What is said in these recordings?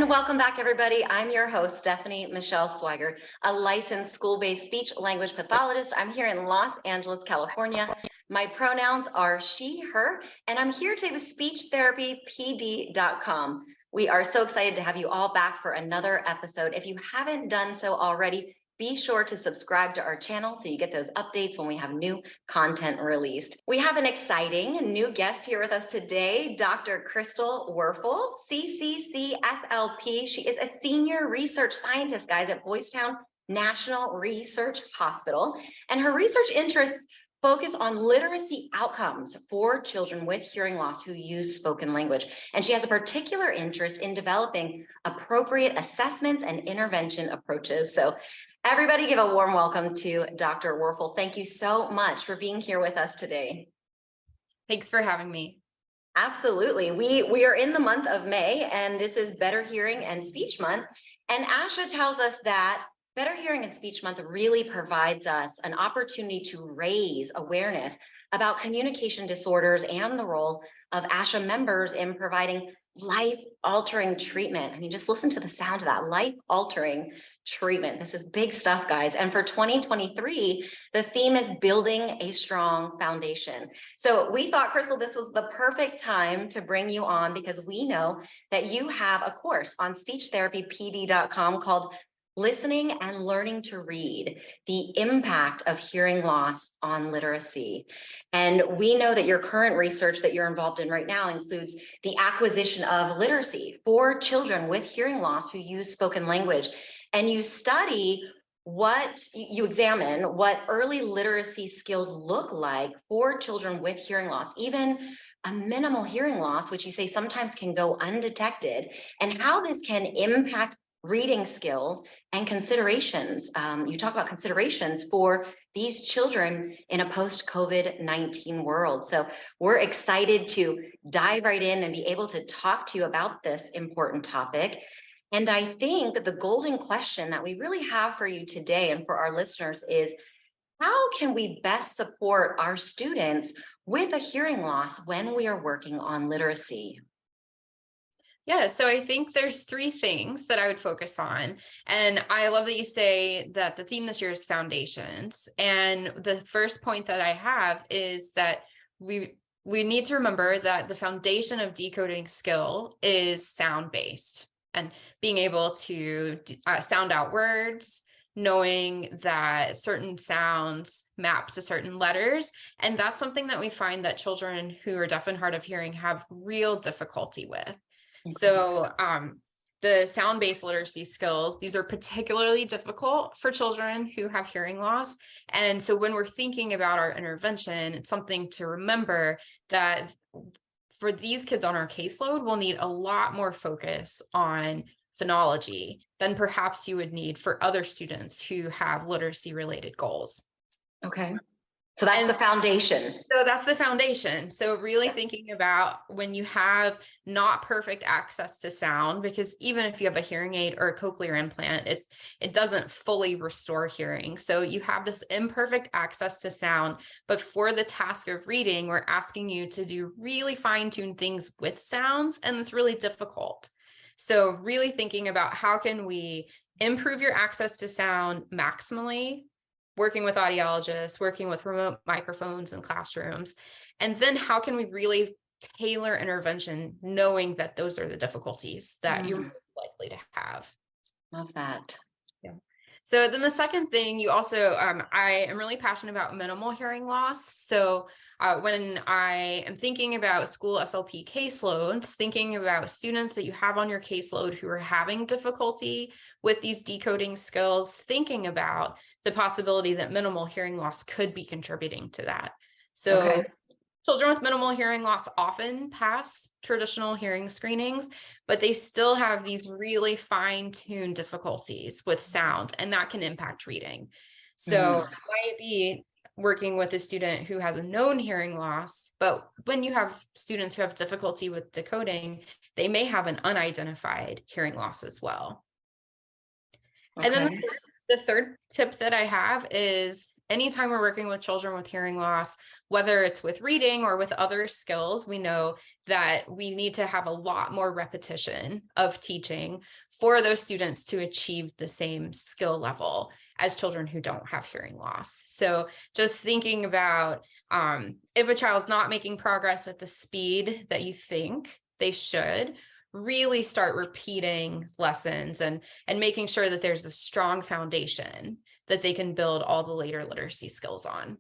And welcome back, everybody. I'm your host, Stephanie Michele Sweigart, a licensed school-based speech language pathologist. I'm here in Los Angeles, California. My pronouns are she, her, and I'm here today with SpeechTherapyPD.com. We are so excited to have you all back for another episode. If you haven't done so already, be sure to subscribe to our channel so you get those updates when we have new content released. We have an exciting new guest here with us today, Dr. Krystal Werfel, CCC-SLP. She is a senior research scientist, guys, at Boys Town National Research Hospital. And her research interests focus on literacy outcomes for children with hearing loss who use spoken language. And she has a particular interest in developing appropriate assessments and intervention approaches. So everybody give a warm welcome to Dr. Werfel. Thank you so much for being here with us today. Thanks for having me. Absolutely. We are in the month of May, and this is Better Hearing and Speech Month. And ASHA tells us that Better Hearing and Speech Month really provides us an opportunity to raise awareness about communication disorders and the role of ASHA members in providing life-altering treatment. I mean, just listen to the sound of that, life-altering treatment. This is big stuff, guys. And for 2023, the theme is building a strong foundation. So we thought, Krystal, this was the perfect time to bring you on because we know that you have a course on SpeechTherapyPD.com called Listening and Learning to Read, the impact of hearing loss on literacy. And we know that your current research that you're involved in right now includes the acquisition of literacy for children with hearing loss who use spoken language. And you study you examine what early literacy skills look like for children with hearing loss, even a minimal hearing loss, which you say sometimes can go undetected, and how this can impact reading skills and considerations. You talk about considerations for these children in a post-COVID-19 world. So we're excited to dive right in and be able to talk to you about this important topic. And I think that the golden question that we really have for you today and for our listeners is, how can we best support our students with a hearing loss when we are working on literacy? Yeah, so I think there's three things that I would focus on. And I love that you say that the theme this year is foundations. And the first point that I have is that we need to remember that the foundation of decoding skill is sound-based and being able to sound out words, knowing that certain sounds map to certain letters. And that's something that we find that children who are deaf and hard of hearing have real difficulty with. So the sound-based literacy skills, these are particularly difficult for children who have hearing loss. And so when we're thinking about our intervention, it's something to remember that for these kids on our caseload, we'll need a lot more focus on phonology than perhaps you would need for other students who have literacy-related goals. Okay. So that's the foundation. So that's the foundation. So really thinking about when you have not perfect access to sound, because even if you have a hearing aid or a cochlear implant, it doesn't fully restore hearing. So you have this imperfect access to sound, but for the task of reading, we're asking you to do really fine-tuned things with sounds, and it's really difficult. So really thinking about how can we improve your access to sound maximally, working with audiologists, working with remote microphones in classrooms, and then how can we really tailor intervention knowing that those are the difficulties that you're most likely to have. Love that. Yeah. So then the second thing, you also, I am really passionate about minimal hearing loss. So when I am thinking about school SLP caseloads, thinking about students that you have on your caseload who are having difficulty with these decoding skills, thinking about the possibility that minimal hearing loss could be contributing to that. So children with minimal hearing loss often pass traditional hearing screenings, but they still have these really fine-tuned difficulties with sound, and that can impact reading. So it might be working with a student who has a known hearing loss, but when you have students who have difficulty with decoding, they may have an unidentified hearing loss as well. And then the third tip that I have is anytime we're working with children with hearing loss, whether it's with reading or with other skills, we know that we need to have a lot more repetition of teaching for those students to achieve the same skill level as children who don't have hearing loss. So just thinking about if a child's not making progress at the speed that you think they should, really start repeating lessons and making sure that there's a strong foundation that they can build all the later literacy skills on.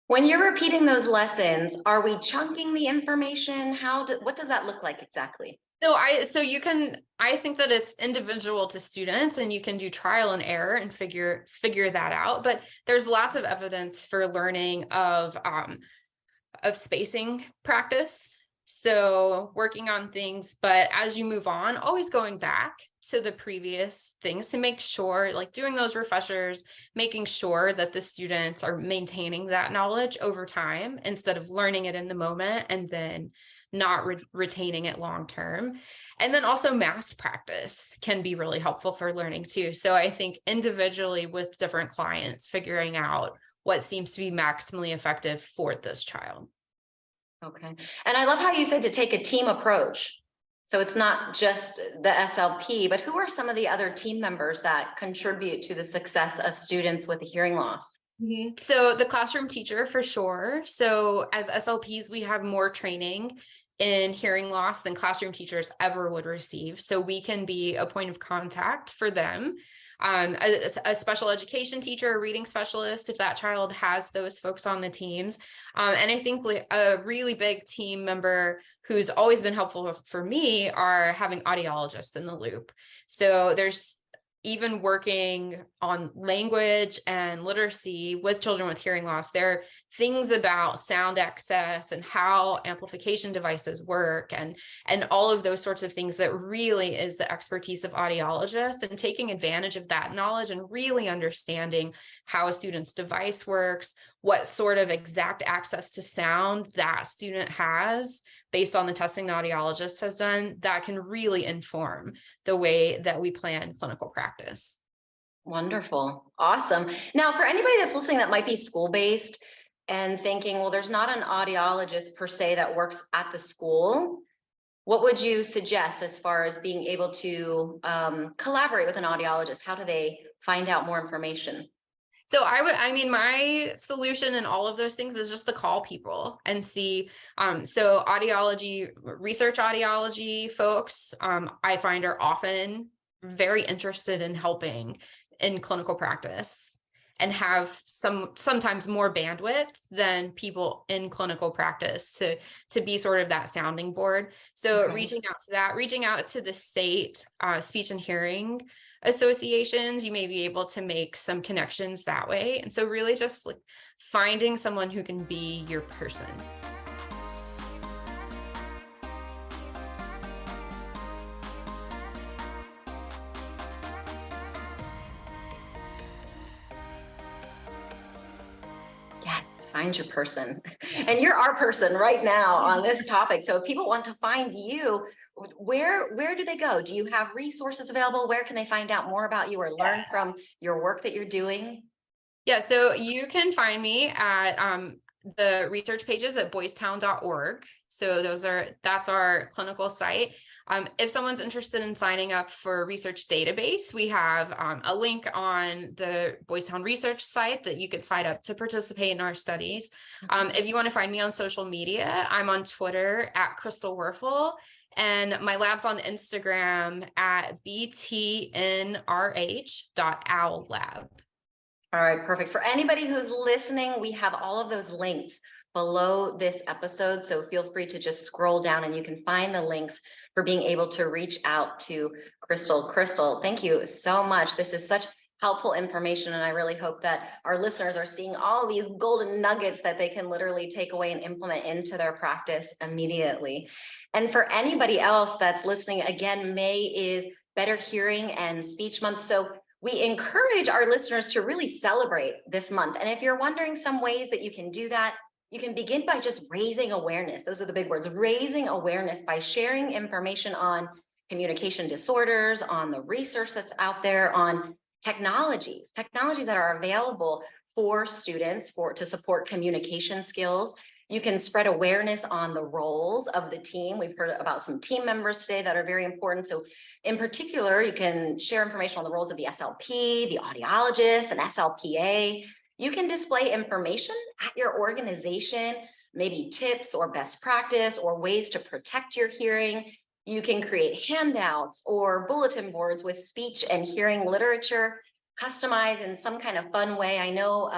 When you're repeating those lessons, are we chunking the information? What does that look like exactly? I think that it's individual to students, and you can do trial and error and figure that out. But there's lots of evidence for learning of spacing practice. So working on things, but as you move on, always going back to the previous things to make sure, like doing those refreshers, making sure that the students are maintaining that knowledge over time instead of learning it in the moment and then not retaining it long term. And then also mass practice can be really helpful for learning too. So I think individually with different clients, figuring out what seems to be maximally effective for this child. Okay. And I love how you said to take a team approach. So it's not just the SLP, but who are some of the other team members that contribute to the success of students with a hearing loss? So the classroom teacher for sure. So as SLPs, we have more training in hearing loss than classroom teachers ever would receive. So we can be a point of contact for them. A special education teacher, a reading specialist, if that child has those folks on the teams. And I think a really big team member who's always been helpful for me are having audiologists in the loop. So there's even working on language and literacy with children with hearing loss, there are things about sound access and how amplification devices work and all of those sorts of things that really is the expertise of audiologists, and taking advantage of that knowledge and really understanding how a student's device works, what sort of exact access to sound that student has based on the testing the audiologist has done, that can really inform the way that we plan clinical practice. Wonderful. Awesome. Now, for anybody that's listening that might be school-based and thinking, well, there's not an audiologist per se that works at the school, what would you suggest as far as being able to collaborate with an audiologist? How do they find out more information? So my solution in all of those things is just to call people and see. So audiology, research audiology folks, I find are often very interested in helping in clinical practice and have sometimes more bandwidth than people in clinical practice to be sort of that sounding board. So reaching out to the state speech and hearing associations, you may be able to make some connections that way. And so really just like finding someone who can be your person. Find your person. And you're our person right now on this topic. So if people want to find you, where do they go? Do you have resources available? Where can they find out more about you or learn from your work that you're doing? Yeah, so you can find me at the research pages at boystown.org. So that's our clinical site. If someone's interested in signing up for a research database, we have a link on the Boys Town research site that you could sign up to participate in our studies. If you want to find me on social media, I'm on Twitter at Krystal Werfel, and my lab's on Instagram at btnrh.owllab. All right, perfect. For anybody who's listening, we have all of those links below this episode. So feel free to just scroll down and you can find the links for being able to reach out to Krystal. Krystal, thank you so much. This is such helpful information. And I really hope that our listeners are seeing all these golden nuggets that they can literally take away and implement into their practice immediately. And for anybody else that's listening, again, May is Better Hearing and Speech Month. So we encourage our listeners to really celebrate this month. And if you're wondering some ways that you can do that, you can begin by just raising awareness. Those are the big words, raising awareness by sharing information on communication disorders, on the research that's out there, on technologies that are available for students to support communication skills. You can spread awareness on the roles of the team. We've heard about some team members today that are very important. So in particular, you can share information on the roles of the SLP, the audiologist, and SLPA. You can display information at your organization, maybe tips or best practice or ways to protect your hearing. You can create handouts or bulletin boards with speech and hearing literature, customized in some kind of fun way. I know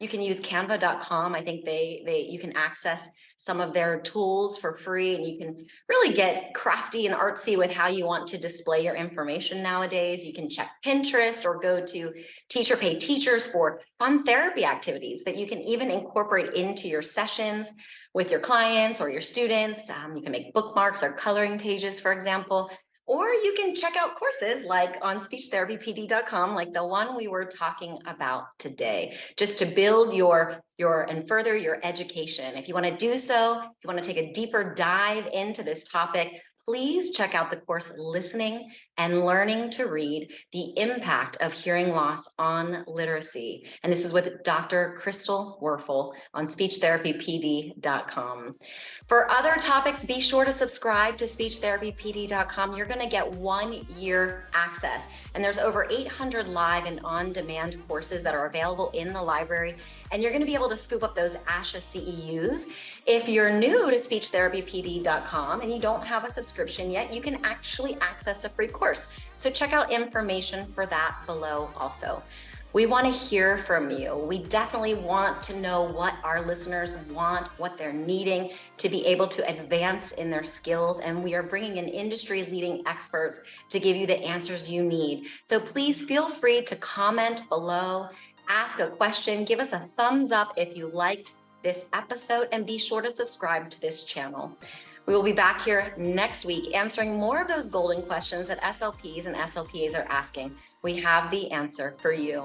you can use canva.com. I think you can access some of their tools for free, and you can really get crafty and artsy with how you want to display your information nowadays. You can check Pinterest or go to Teacher Pay Teachers for fun therapy activities that you can even incorporate into your sessions with your clients or your students. You can make bookmarks or coloring pages, for example. Or you can check out courses like on speechtherapypd.com, like the one we were talking about today, just to build and further your education. If you want to do so, if you want to take a deeper dive into this topic, please check out the course Listening and Learning to Read, the Impact of Hearing Loss on Literacy. And this is with Dr. Krystal Werfel on speechtherapypd.com. For other topics, be sure to subscribe to speechtherapypd.com. You're going to get 1 year access. And there's over 800 live and on-demand courses that are available in the library. And you're going to be able to scoop up those ASHA CEUs. If you're new to speechtherapypd.com and you don't have a subscription yet, you can actually access a free course. So check out information for that below also. We want to hear from you. We definitely want to know what our listeners want, what they're needing to be able to advance in their skills. And we are bringing in industry-leading experts to give you the answers you need. So please feel free to comment below, ask a question, give us a thumbs up if you liked this episode, and be sure to subscribe to this channel. We will be back here next week answering more of those golden questions that SLPs and SLPAs are asking. We have the answer for you.